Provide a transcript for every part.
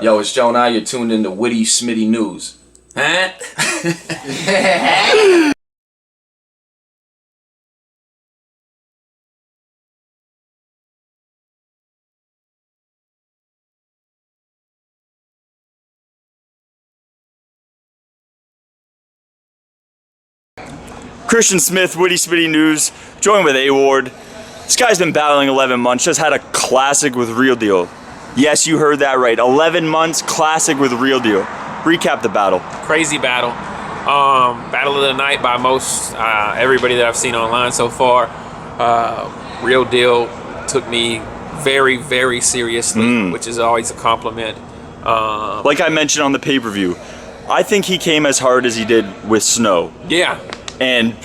Yo, it's Joe and you're tuned in to Witty, Smitty News. Huh? Christian Smith, Witty Smitty News, joined with A-Ward. This guy's been battling 11 months, just had a classic with Real Deal. Yes, you heard that right. 11 months, classic with Real Deal. Recap the battle. Crazy battle. Battle of the night by most everybody that I've seen online so far. Real Deal took me very, very seriously, which is always a compliment. Like I mentioned on the pay-per-view, I think he came as hard as he did with Snow. Yeah. And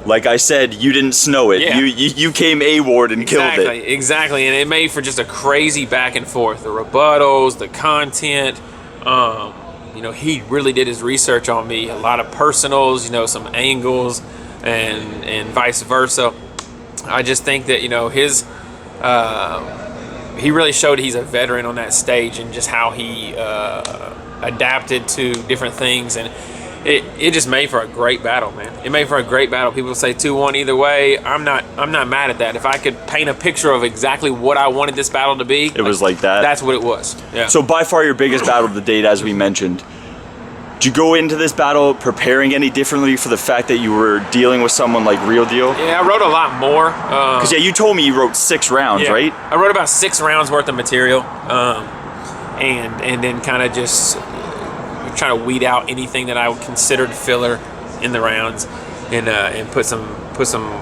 like I said, you didn't snow it. Yeah. You came A-Ward and killed it. Exactly. And it made for just a crazy back and forth. The rebuttals, the content. You know, he really did his research on me. A lot of personals, you know, some angles, and vice versa. I just think that, you know, his he really showed he's a veteran on that stage and just how he adapted to different things, and it just made for a great battle, man. It made for a great battle. People say 2-1 either way. I'm not mad at that. If I could paint a picture of exactly what I wanted this battle to be, it was like that. That's what it was. Yeah. So by far your biggest battle of the date, as we mentioned. Did you go into this battle preparing any differently for the fact that you were dealing with someone like Real Deal? Yeah, I wrote a lot more. Because yeah, you told me you wrote 6 rounds, right? I wrote about 6 rounds worth of material, and then kind of just trying to weed out anything that I would consider filler in the rounds, and put some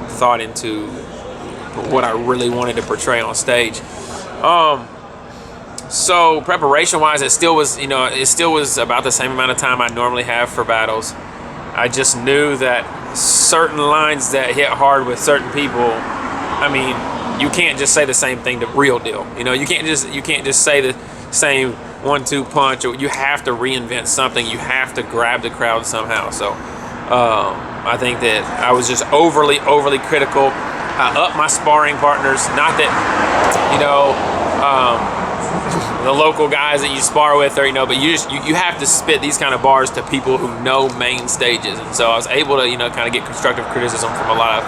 thought into what I really wanted to portray on stage. So preparation-wise, it still was about the same amount of time I normally have for battles. I just knew that certain lines that hit hard with certain people, I mean, you can't just say the same thing to Real Deal. You know, you can't just say the same 1-2 punch. You have to reinvent something. You have to grab the crowd somehow. So I think that I was just overly critical. I upped my sparring partners. Not that, you know, the local guys that you spar with, or, you know, but you have to spit these kind of bars to people who know main stages, and so I was able to, you know, kind of get constructive criticism from a lot of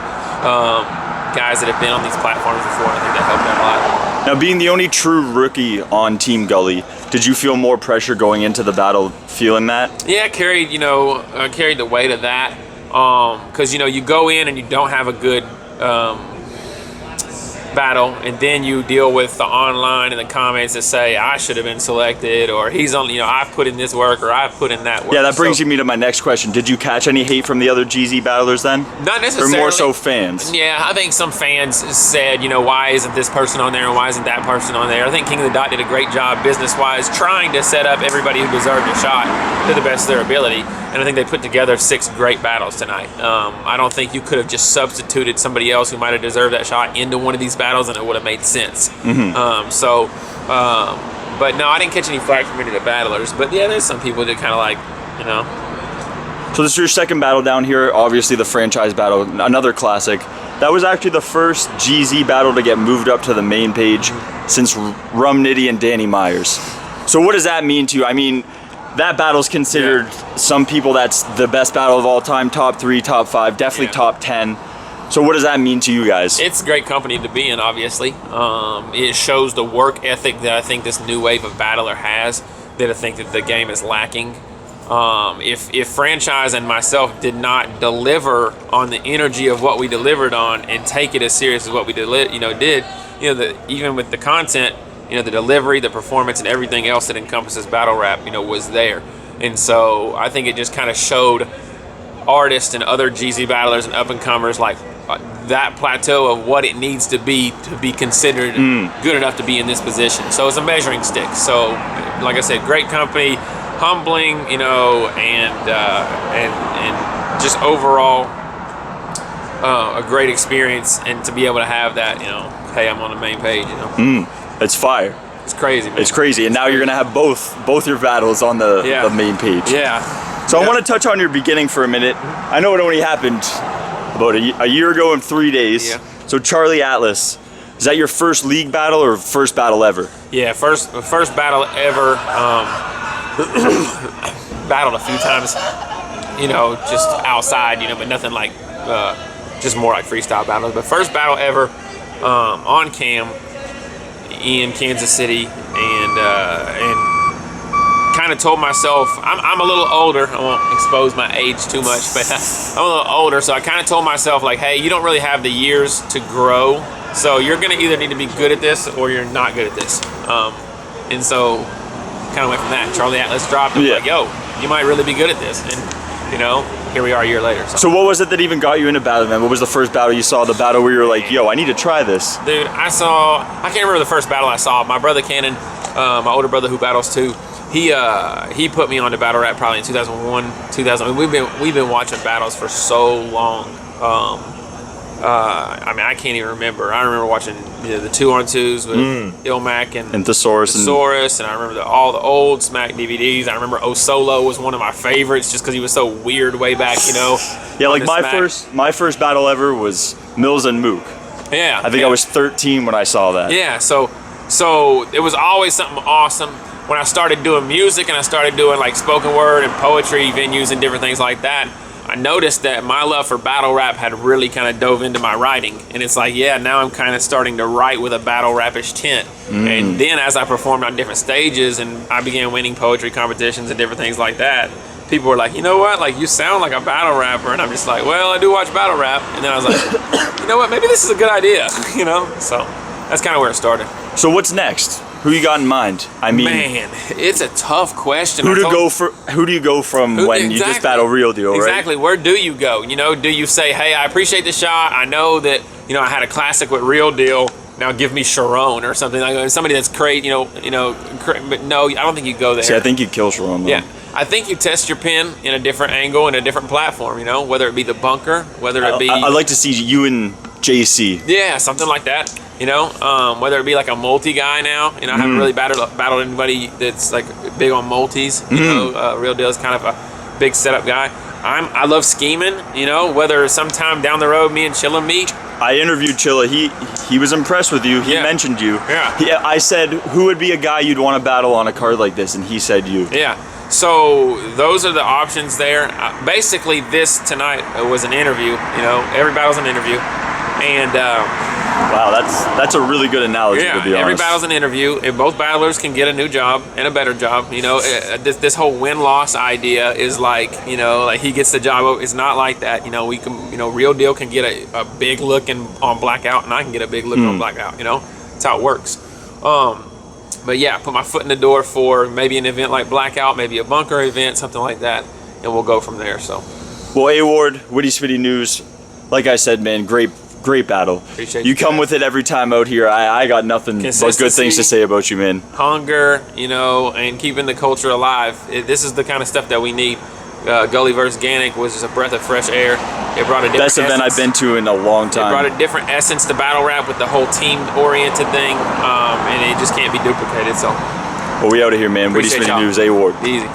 guys that have been on these platforms before, and I think that helped out a lot. Now, being the only true rookie on Team Gully, did you feel more pressure going into the battle, feeling that? Yeah, carried the weight of that, because, you know, you go in and you don't have a good battle, and then you deal with the online and the comments that say I should have been selected, or he's on, you know, I've put in this work, or I've put in that work. Yeah, that brings me to my next question. Did you catch any hate from the other GZ battlers then? Not necessarily. Or more so fans? Yeah, I think some fans said, you know, why isn't this person on there and why isn't that person on there? I think King of the Dot did a great job business-wise trying to set up everybody who deserved a shot to the best of their ability, and I think they put together 6 great battles tonight. I don't think you could have just substituted somebody else who might have deserved that shot into one of these battles and it would have made sense. But no, I didn't catch any flack from any of the battlers. But yeah, there's some people that kind of like, you know. So this is your second battle down here, obviously the franchise battle, another classic. That was actually the first GZ battle to get moved up to the main page since Rum Nitty and Danny Myers. So what does that mean to you? I mean, that battle's considered, some people, that's the best battle of all time, top 3, top 5, definitely top 10. So what does that mean to you guys? It's a great company to be in, obviously. It shows the work ethic that I think this new wave of battler has, that I think that the game is lacking. If franchise and myself did not deliver on the energy of what we delivered on and take it as serious as what we did, even with the content, you know, the delivery, the performance, and everything else that encompasses battle rap, you know, was there. And so I think it just kind of showed artists and other GZ battlers and up-and-comers like that plateau of what it needs to be considered good enough to be in this position. So it's a measuring stick. So, like I said, great company, humbling, you know, and just overall a great experience, and to be able to have that, you know, hey, I'm on the main page, you know. It's fire. It's crazy, man. It's crazy, and now you're gonna have both your battles on the main page. Yeah. So I want to touch on your beginning for a minute. I know it only happened about a year ago in 3 days. Yeah. So Charlie Atlas, Is that your first league battle or first battle ever? Yeah, first battle ever. Battled a few times, you know, just outside, you know, but nothing like, just more like freestyle battles. But first battle ever on cam in Kansas City, and kind of told myself, I'm a little older. I won't expose my age too much, but I'm a little older, so I kind of told myself, like, hey, you don't really have the years to grow, so you're gonna either need to be good at this or you're not good at this. And so kind of went from that. Charlie Atlas dropped and was like, yo, you might really be good at this. And, you know, here we are a year later. So what was it that even got you into battle, man? What was the first battle you saw, the battle where you were like, yo, I need to try this? Dude, I can't remember the first battle I saw. My brother Cannon, my older brother who battles too, he put me on to battle rap probably in 2001, 2000. We've been watching battles for so long. I mean, I can't even remember. I remember watching the 2-on-2s with Ilmac and Thesaurus. And I remember all the old Smack DVDs. I remember O Solo was one of my favorites just because he was so weird way back, you know. Yeah, like my first battle ever was Mills and Mook. Yeah. I think I was 13 when I saw that. Yeah, so it was always something awesome. When I started doing music and I started doing like spoken word and poetry venues and different things like that, I noticed that my love for battle rap had really kind of dove into my writing. And it's like, yeah, now I'm kind of starting to write with a battle rapish tint. And then as I performed on different stages and I began winning poetry competitions and different things like that, people were like, you know what, like you sound like a battle rapper. And I'm just like, well, I do watch battle rap. And then I was like, you know what, maybe this is a good idea, you know? So that's kind of where it started. So what's next? Who you got in mind? I mean, man, it's a tough question. Who do you go from when you just battle Real Deal, right? Exactly. Where do you go? You know, do you say, hey, I appreciate the shot. I know that, you know, I had a classic with Real Deal. Now give me Sharon or something like that. Somebody that's great, but no, I don't think you go there. See, I think you kill Sharon, though. Yeah. I think you test your pen in a different angle and a different platform, you know, whether it be the bunker, whether it be... I'd like to see you and JC. Yeah, something like that. You know, whether it be like a multi guy now, you know, I haven't really battled anybody that's like big on multis. You know, Real Deal is kind of a big setup guy. I love scheming. You know, whether sometime down the road me and Chilla meet. I interviewed Chilla. He was impressed with you. He mentioned you. Yeah. I said, who would be a guy you'd want to battle on a card like this, and he said you. Yeah. So those are the options there. Basically, this tonight was an interview. You know, every battle's an interview, and. Wow, that's a really good analogy, to be honest. Every battle's an interview, and both battlers can get a new job and a better job. You know, this whole win-loss idea is like, you know, like he gets the job. It's not like that. You know, we can, you know, Real Deal can get a big look on Blackout, and I can get a big look on Blackout. You know, that's how it works. But yeah, put my foot in the door for maybe an event like Blackout, maybe a bunker event, something like that, and we'll go from there. So, well, A-Ward, Witty Smitty News, like I said, man, great battle. Appreciate you come with it every time out here. I got nothing but good things to say about you, man. Hunger, you know, and keeping the culture alive. This is the kind of stuff that we need. Gully versus Gannick was just a breath of fresh air. It brought a different best event I've been to in a long time. It brought a different essence to battle rap with the whole team-oriented thing, and it just can't be duplicated. So, well, we out of here, man. Witty Smitty News, A-Ward. Easy.